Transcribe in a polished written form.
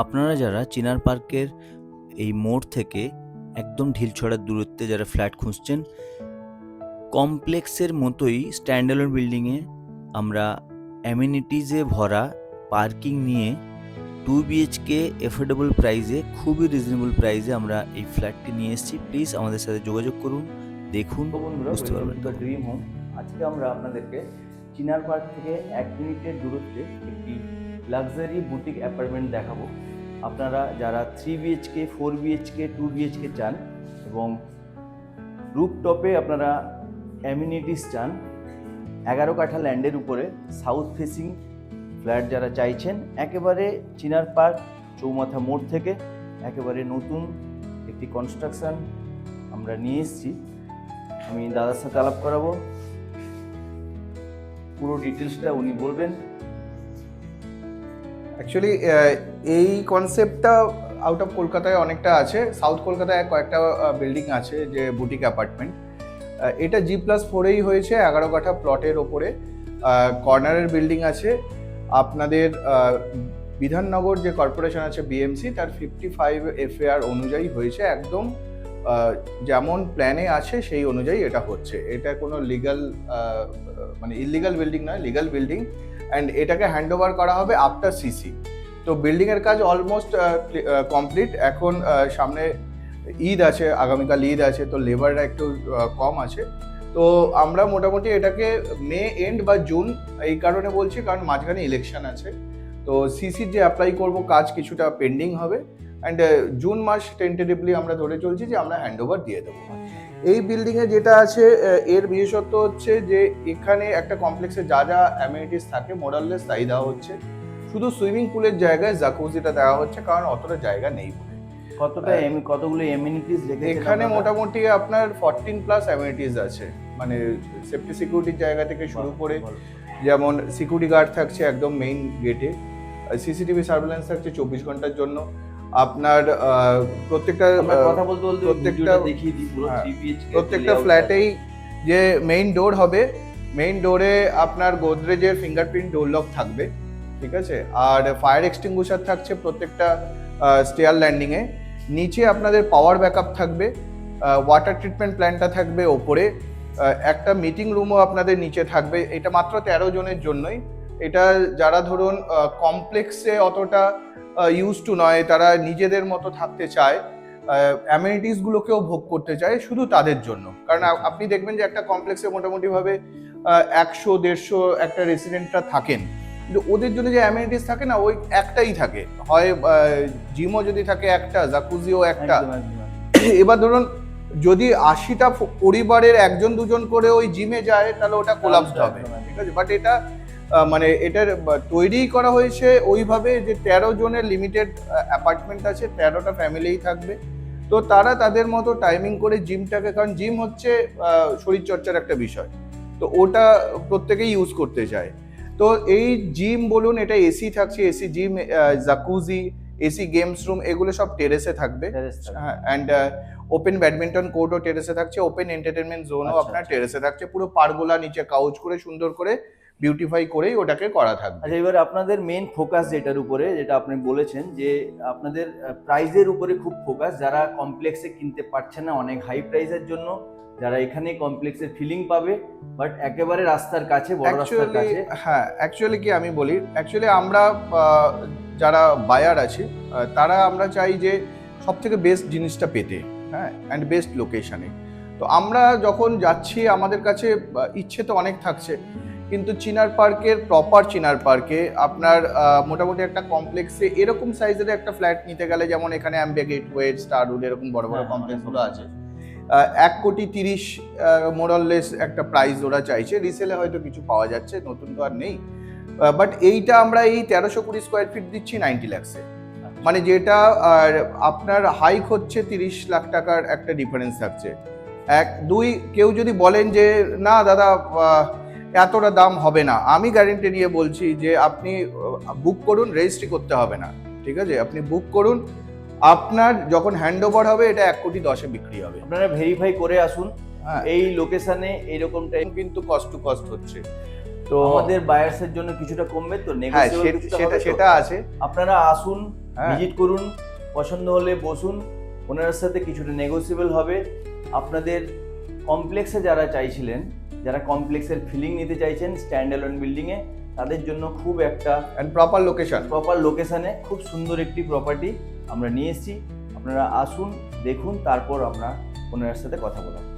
আপনারা যারা চিনার পার্কের এই মোড় থেকে একদম ঢিলছড়ার দূরত্বে যারা ফ্ল্যাট খুঁজছেন, কমপ্লেক্সের মতোই স্ট্যান্ডালোন বিল্ডিংয়ে আমরা অ্যামিনিটিসে ভরা পার্কিং নিয়ে 2 BHK এফোর্ডেবল প্রাইসে, খুবই রিজনেবল প্রাইসে আমরা এই ফ্ল্যাটটি নিয়ে এসেছি। প্লিজ আমাদের সাথে যোগাযোগ করুন, দেখুন, বুঝতে পারবেন। Dream home. আজকে আমরা আপনাদেরকে চিনার পার্ক থেকে 1 মিনিটের দূরত্বে একটি লাক্সারি বুটিক অ্যাপার্টমেন্ট দেখাবো। আপনারা যারা 3 BHK, 4 BHK, 2 BHK চান এবং রুফটপে আপনারা অ্যামিনিটিস চান, 11 কাঠা ল্যান্ডের উপরে সাউথ ফেসিং ফ্ল্যাট যারা চাইছেন, একেবারে চিনার পার্ক চৌমাথা মোড় থেকে একেবারে নতুন একটি কনস্ট্রাকশন আমরা নিয়ে এসেছি। আমি দাদার সাথে আলাপ করাবো, পুরো ডিটেলসটা উনি বলবেন। অ্যাকচুয়ালি এই কনসেপ্টটা আউট অফ কলকাতায় অনেকটা আছে, সাউথ কলকাতায় কয়েকটা বিল্ডিং আছে যে বুটিক অ্যাপার্টমেন্ট। এটা G+4-এই হয়েছে, 11 কাঠা প্লটের ওপরে কর্নারের বিল্ডিং আছে। আপনাদের বিধাননগর যে কর্পোরেশন আছে বিএমসি, তার 55 FAR অনুযায়ী হয়েছে, একদম যেমন প্ল্যানে আছে সেই অনুযায়ী এটা হচ্ছে। এটা কোনো লিগাল মানে ইলিগাল বিল্ডিং নয়, লিগাল বিল্ডিং। অ্যান্ড এটাকে হ্যান্ড ওভার করা হবে আফটার সিসি। তো বিল্ডিংয়ের কাজ অলমোস্ট কমপ্লিট। এখন সামনে ঈদ আছে, আগামীকাল ঈদ আছে, তো লেবাররা একটু কম আছে। তো আমরা মোটামুটি এটাকে মে এন্ড বা জুন, এই কারণে বলছি কারণ মাঝখানে ইলেকশন আছে, তো সিসির যে অ্যাপ্লাই করব কাজ কিছুটা পেন্ডিং হবে। অ্যান্ড জুন মাস টেন্টেটিভলি আমরা ধরে চলছি যে আমরা হ্যান্ড ওভার দিয়ে দেবো। এই বিল্ডিংয়ে যেটা আছে, এর বিশেষত্ব হচ্ছে যে এখানে একটা কমপ্লেক্সে যা যা অ্যামিনিটিস থাকে মোরাললেস তাই দেওয়া হচ্ছে। শুধু সুইমিং পুলের জায়গায় জাকুজিটা দেওয়া হচ্ছে, কারণ অতটা জায়গা নেই বলে। কতগুলো এমিনিটিস এখানে মোটামুটি আপনার 14+ অ্যামিনিটিস আছে, মানে সেফটি সিকিউরিটির জায়গা থেকে শুরু করে, যেমন সিকিউরিটি গার্ড থাকছে একদম মেইন গেটে, সিসিটিভি সার্ভেলেন্স থাকছে 24 ঘন্টার জন্য। আপনার প্রত্যেকটা ফ্ল্যাটেই যে মেইন ডোর হবে, মেইন ডোরে আপনার গোদরেজের ফিঙ্গারপ্রিন্ট ডোর লক থাকবে, ঠিক আছে। আর ফায়ার এক্সটিংগুইশার থাকছে প্রত্যেকটা স্টেয়ার ল্যান্ডিংয়ে। নিচে আপনাদের পাওয়ার ব্যাকআপ থাকবে, ওয়াটার ট্রিটমেন্ট প্ল্যান্টটা থাকবে ওপরে, একটা মিটিং রুমও আপনাদের নিচে থাকবে। এটা মাত্র 13 জনের জন্যই। এটা যারা ধরুন কমপ্লেক্সে অতটা ইউজ টু নয়, তারা নিজেদের মতো থাকতে চায়, অ্যামিনিটিসগুলোকেও ভোগ করতে চায়, শুধু তাদের জন্য। কারণ আপনি দেখবেন যে একটা কমপ্লেক্সে মোটামুটিভাবে 100-150 একটা রেসিডেন্টরা থাকেন, কিন্তু ওদের জন্য যে অ্যামিনিটিস থাকে না, ওই একটাই থাকে, হয় জিমও যদি থাকে একটা, জাকুজিও একটা। এবার ধরুন যদি 80টা পরিবারের 1-2 জন করে ওই জিমে যায়, তাহলে ওটা কোলাপসড হবে, ঠিক আছে। বাট এটা মানে এটার তৈরি করা হয়েছে ওইভাবে যে 13 জনের লিমিটেড অ্যাপার্টমেন্ট আছে, 13টা ফ্যামিলিই থাকবে। তো তারা তাদের মতো টাইমিং করে জিমটাকে, কারণ জিম হচ্ছে শরীরচর্চার একটা বিষয়, তো ওটা প্রত্যেকেই ইউজ করতে চায়। তো এই জিম বলুন, এটা এসি থাকছে, AC gym, jacuzzi, AC games room, এগুলো সব টেরেসে থাকবে। হ্যাঁ, অ্যান্ড ওপেন ব্যাডমিন্টন কোর্টও টেরেসে থাকছে, ওপেন এন্টারটেনমেন্ট জোনও আপনার টেরেসে থাকছে। পুরো পারগোলা নিচে কাউচ করে সুন্দর করে বিউটিফাই করেই ওটাকে করা থাকবে। আচ্ছা, এবার আপনাদের মেইন ফোকাস যেটার উপরে, যেটা আপনি বলেছেন যে আপনাদের প্রাইজের উপরে খুব ফোকাস, যারা কমপ্লেক্সে কিনতে পারছে না অনেক হাই প্রাইসের জন্য, যারা এখানে কমপ্লেক্সের ফিলিং পাবে, বাট একেবারে রাস্তার কাছে, বড় রাস্তার কাছে। হ্যাঁ, অ্যাকচুয়ালি কি আমি বলি, অ্যাকচুয়ালি আমরা যারা বায়ার আছি, তারা আমরা চাই যে সব থেকে বেস্ট জিনিসটা পেতে, হ্যাঁ, অ্যান্ড বেস্ট লোকেশনে। তো আমরা যখন যাচ্ছি, আমাদের কাছে ইচ্ছে তো অনেক থাকছে, কিন্তু চিনার পার্কের, প্রপার চিনার পার্কে আপনার মোটামুটি একটা কমপ্লেক্সে এরকম সাইজের একটা ফ্ল্যাট নিতে গেলে, যেমন এখানে অ্যাম্বিয়া গেটওয়ে, স্টারউড, এরকম বড় বড় কমপ্লেক্সগুলো আছে, 1,30,00,000 মোরাললেস একটা প্রাইস ওরা চাইছে। রিসেলে হয়তো কিছু পাওয়া যাচ্ছে, নতুন তো আর নেই। বাট এইটা আমরা এই 1320 স্কোয়ার ফিট দিচ্ছি 90 লাখসে, মানে যেটা আপনার হাইক হচ্ছে 30 লাখ টাকার একটা ডিফারেন্স থাকছে। 1-2 কেউ যদি বলেন যে না দাদা এতটা দাম হবে না, আমি গ্যারেন্টি নিয়ে বলছি যে আপনি বুক করুন, রেজিস্ট্রি করতে হবে না, ঠিক আছে। আপনি বুক করুন, আপনার যখন হ্যান্ড ওভার হবে এটা 1,10,00,000 বিক্রি হবে। আপনারা ভেরিফাই করে আসুন। এই লোকেশনে এইরকম টাইম কিন্তু কস্ট টু কস্ট হচ্ছে। তো আমাদের বায়ার্সের জন্য কিছুটা কমবে তো, হ্যাঁ নেগোসিয়েবল কিছুটা হবে তো? সেটা আছে। আপনারা আসুন, হ্যাঁ। ভিজিট করুন, পছন্দ হলে বসুন, ওনার সাথে কিছুটা নেগোসিয়েবল হবে। আপনাদের কমপ্লেক্সে যারা চাইছিলেন, যারা কমপ্লেক্সের ফিলিং নিতে চাইছেন স্ট্যান্ড অ্যালোন বিল্ডিংয়ে, তাদের জন্য খুব একটা এন্ড প্রপার লোকেশন। প্রপার লোকেশনে খুব সুন্দর একটি প্রপার্টি আমরা নিয়ে এসেছি। আপনারা আসুন, দেখুন, তারপর আমরা ওনার সাথে কথা বলুন।